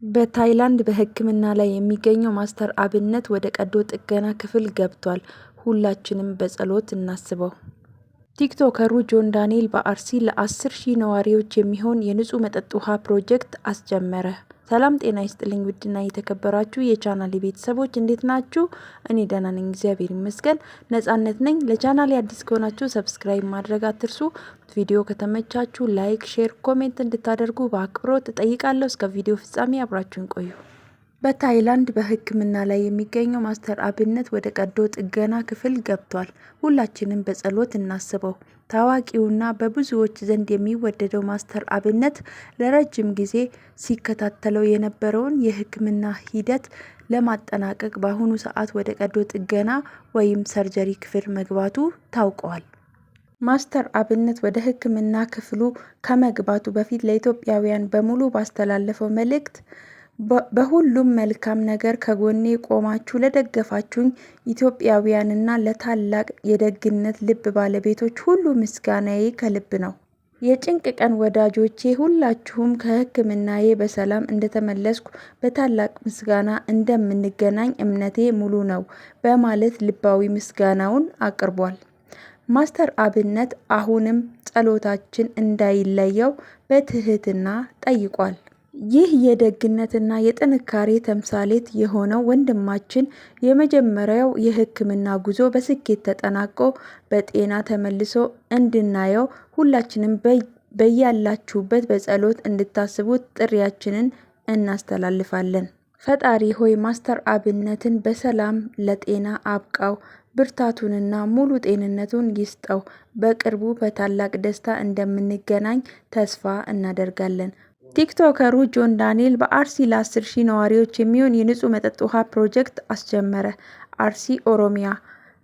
በታይላንድ በሕክምና ላይ የሚገኘው ማስተር አብነት ወደ ቀዶ ጥገና ክፍል ገብቷል። ሁላችንም በጸሎት እናስበው። ቲክቶከሩ ጆን ዳንኤል በአርሲ ለ10,000 ነዋሪዎች የሚሆን የንጹህ መጠጥ ውሃ ፕሮጀክት አስጀመረ። ሰላም ጤና ይስጥልኝ ውድና የተከበራችሁ የቻናሌ ቤተሰቦች እንዴት ናችሁ? እኔ ደህና ነኝ፣ እግዚአብሔር ይመስገን። ነጻነት ነኝ። ለቻናሌ አዲስ ከሆናችሁ ሰብስክራይብ ማድረግ አትርሱ። ቪዲዮ ከተመቻችሁ ላይክ፣ ሼር፣ ኮሜንት እንድታደርጉ በአክብሮት እጠይቃለሁ። እስከ ቪዲዮ ፍጻሜ አብራችሁን ቆዩ። በታይላንድ በሕክምና ላይ የሚገኘው ማስተር አብነት ወደ ቀዶ ጥገና ክፍል ገብቷል። ሁላችንም በጸሎት እናስበው። ታዋቂውና በብዙዎች ዘንድ የሚወደደው ማስተር አብነት ለረጅም ጊዜ ሲከታተለው የነበረውን የሕክምና ሂደት ለማጠናቀቅ በአሁኑ ሰዓት ወደ ቀዶ ጥገና ወይም ሰርጀሪ ክፍል መግባቱ ታውቋል። ማስተር አብነት ወደ ሕክምና ክፍሉ ከመግባቱ በፊት ለኢትዮጵያውያን በሙሉ ባስተላለፈው መልእክት በሁሉም መልካም ነገር ከጎኔ ቆማችሁ ለደገፋችሁኝ ኢትዮጵያውያንና ለታላቅ የደግነት ልብ ባለቤቶች ሁሉ ምስጋናዬ ከልብ ነው። የጭንቅ ቀን ወዳጆቼ ሁላችሁም ከሕክምናዬ በሰላም እንደተመለስኩ በታላቅ ምስጋና እንደምንገናኝ እምነቴ ሙሉ ነው በማለት ልባዊ ምስጋናውን አቅርቧል። ማስተር አብነት አሁንም ጸሎታችን እንዳይለየው በትህትና ጠይቋል። ይህ የደግነትና የጥንካሬ ተምሳሌት የሆነው ወንድማችን የመጀመሪያው የሕክምና ጉዞ በስኬት ተጠናቆ በጤና ተመልሶ እንድናየው ሁላችንም በያላችሁበት በጸሎት እንድታስቡት ጥሪያችንን እናስተላልፋለን። ፈጣሪ ሆይ ማስተር አብነትን በሰላም ለጤና አብቃው፣ ብርታቱንና ሙሉ ጤንነቱን ይስጠው። በቅርቡ በታላቅ ደስታ እንደምንገናኝ ተስፋ እናደርጋለን። ቲክቶከሩ ጆን ዳንኤል በአርሲ ለ10,000 ነዋሪዎች የሚሆን የንጹህ መጠጥ ውሃ ፕሮጀክት አስጀመረ። አርሲ ኦሮሚያ።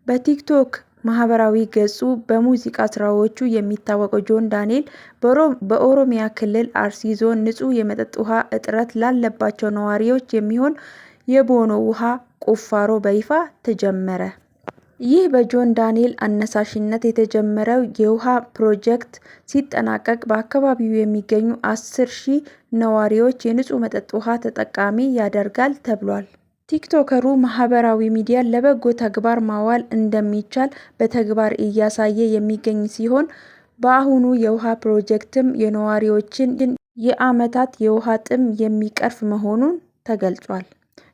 በቲክቶክ ማህበራዊ ገጹ በሙዚቃ ስራዎቹ የሚታወቀው ጆን ዳንኤል በኦሮሚያ ክልል አርሲ ዞን ንጹህ የመጠጥ ውሃ እጥረት ላለባቸው ነዋሪዎች የሚሆን የቦኖ ውሃ ቁፋሮ በይፋ ተጀመረ። ይህ በጆን ዳንኤል አነሳሽነት የተጀመረው የውሃ ፕሮጀክት ሲጠናቀቅ በአካባቢው የሚገኙ 10,000 ነዋሪዎች የንጹህ መጠጥ ውሃ ተጠቃሚ ያደርጋል ተብሏል። ቲክቶከሩ ማህበራዊ ሚዲያን ለበጎ ተግባር ማዋል እንደሚቻል በተግባር እያሳየ የሚገኝ ሲሆን በአሁኑ የውሃ ፕሮጀክትም የነዋሪዎችን የዓመታት የውሃ ጥም የሚቀርፍ መሆኑን ተገልጿል።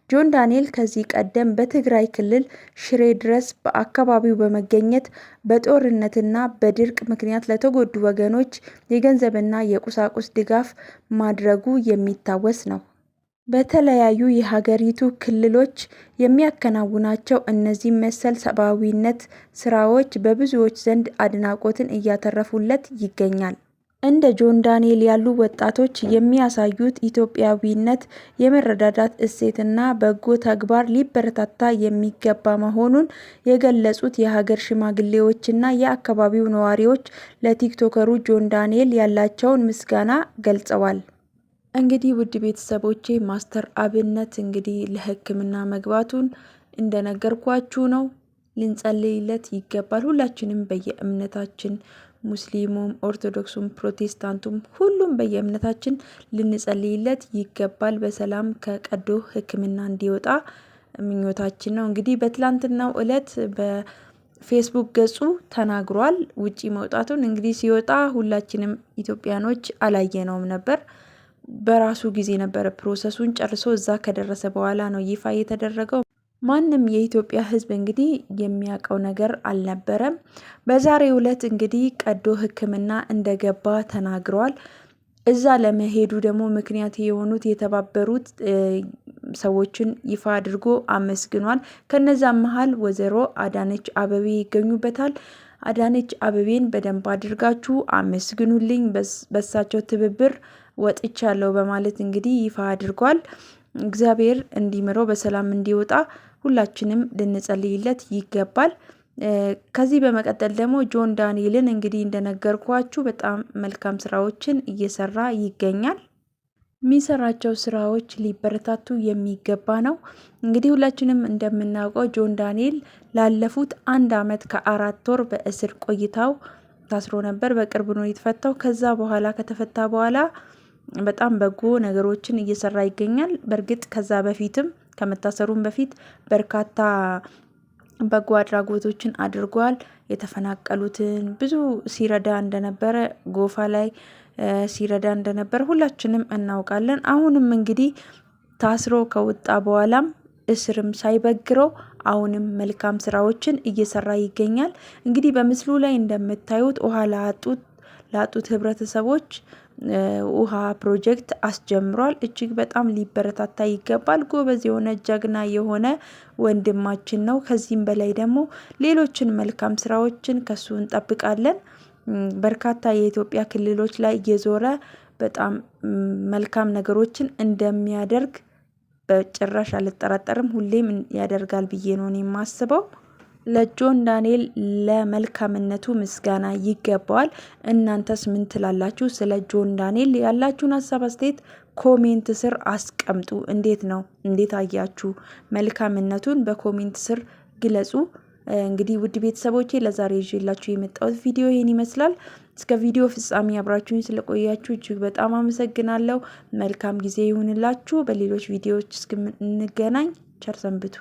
ጆን ዳንኤል ከዚህ ቀደም በትግራይ ክልል ሽሬ ድረስ በአካባቢው በመገኘት በጦርነትና በድርቅ ምክንያት ለተጎዱ ወገኖች የገንዘብና የቁሳቁስ ድጋፍ ማድረጉ የሚታወስ ነው። በተለያዩ የሀገሪቱ ክልሎች የሚያከናውናቸው እነዚህ መሰል ሰብአዊነት ስራዎች በብዙዎች ዘንድ አድናቆትን እያተረፉለት ይገኛል። እንደ ጆን ዳንኤል ያሉ ወጣቶች የሚያሳዩት ኢትዮጵያዊነት፣ የመረዳዳት እሴትና በጎ ተግባር ሊበረታታ የሚገባ መሆኑን የገለጹት የሀገር ሽማግሌዎችና የአካባቢው ነዋሪዎች ለቲክቶከሩ ጆን ዳንኤል ያላቸውን ምስጋና ገልጸዋል። እንግዲህ ውድ ቤተሰቦቼ ማስተር አብነት እንግዲህ ለሕክምና መግባቱን እንደነገርኳችሁ ነው። ልንጸልይለት ይገባል። ሁላችንም በየእምነታችን ሙስሊሙም፣ ኦርቶዶክሱም፣ ፕሮቴስታንቱም ሁሉም በየእምነታችን ልንጸልይለት ይገባል። በሰላም ከቀዶ ሕክምና እንዲወጣ ምኞታችን ነው። እንግዲህ በትላንትናው ዕለት በፌስቡክ ገጹ ተናግሯል ውጪ መውጣቱን። እንግዲህ ሲወጣ ሁላችንም ኢትዮጵያኖች አላየነውም ነበር። በራሱ ጊዜ ነበረ ፕሮሰሱን ጨርሶ እዛ ከደረሰ በኋላ ነው ይፋ የተደረገው። ማንም የኢትዮጵያ ሕዝብ እንግዲህ የሚያውቀው ነገር አልነበረም። በዛሬው ዕለት እንግዲህ ቀዶ ሕክምና እንደገባ ተናግሯል። እዛ ለመሄዱ ደግሞ ምክንያት የሆኑት የተባበሩት ሰዎችን ይፋ አድርጎ አመስግኗል። ከነዛም መሀል ወይዘሮ አዳነች አቤቤ ይገኙበታል። አዳነች አቤቤን በደንብ አድርጋችሁ አመስግኑልኝ፣ በሳቸው ትብብር ወጥቻለሁ በማለት እንግዲህ ይፋ አድርጓል። እግዚአብሔር እንዲምረው በሰላም እንዲወጣ ሁላችንም ልንጸልይለት ይገባል። ከዚህ በመቀጠል ደግሞ ጆን ዳንኤልን እንግዲህ እንደነገርኳችሁ በጣም መልካም ስራዎችን እየሰራ ይገኛል። የሚሰራቸው ስራዎች ሊበረታቱ የሚገባ ነው። እንግዲህ ሁላችንም እንደምናውቀው ጆን ዳንኤል ላለፉት 1 ዓመት ከ4 ወር በእስር ቆይታው ታስሮ ነበር። በቅርብ ነው የተፈታው። ከዛ በኋላ ከተፈታ በኋላ በጣም በጎ ነገሮችን እየሰራ ይገኛል። በእርግጥ ከዛ በፊትም ከመታሰሩም በፊት በርካታ በጎ አድራጎቶችን አድርጓል። የተፈናቀሉትን ብዙ ሲረዳ እንደነበረ ጎፋ ላይ ሲረዳ እንደነበረ ሁላችንም እናውቃለን። አሁንም እንግዲህ ታስሮ ከወጣ በኋላም እስርም ሳይበግረው አሁንም መልካም ስራዎችን እየሰራ ይገኛል። እንግዲህ በምስሉ ላይ እንደምታዩት ውሃ ላጡት ህብረተሰቦች ውሃ ፕሮጀክት አስጀምሯል። እጅግ በጣም ሊበረታታ ይገባል። ጎበዝ የሆነ ጀግና የሆነ ወንድማችን ነው። ከዚህም በላይ ደግሞ ሌሎችን መልካም ስራዎችን ከሱ እንጠብቃለን። በርካታ የኢትዮጵያ ክልሎች ላይ እየዞረ በጣም መልካም ነገሮችን እንደሚያደርግ በጭራሽ አልጠራጠርም። ሁሌም ያደርጋል ብዬ ነው የማስበው። ለጆን ዳንኤል ለመልካምነቱ ምስጋና ይገባዋል። እናንተስ ምን ትላላችሁ? ስለ ጆን ዳንኤል ያላችሁን ሀሳብ አስተያየት ኮሜንት ስር አስቀምጡ። እንዴት አያችሁ? መልካምነቱን በኮሜንት ስር ግለጹ። እንግዲህ ውድ ቤተሰቦቼ ለዛሬ ይዤላችሁ የመጣሁት ቪዲዮ ይሄን ይመስላል። እስከ ቪዲዮ ፍጻሜ አብራችሁኝ ስለቆያችሁ እጅግ በጣም አመሰግናለሁ። መልካም ጊዜ ይሁንላችሁ። በሌሎች ቪዲዮዎች እስክንገናኝ ቸር ሰንብቱ።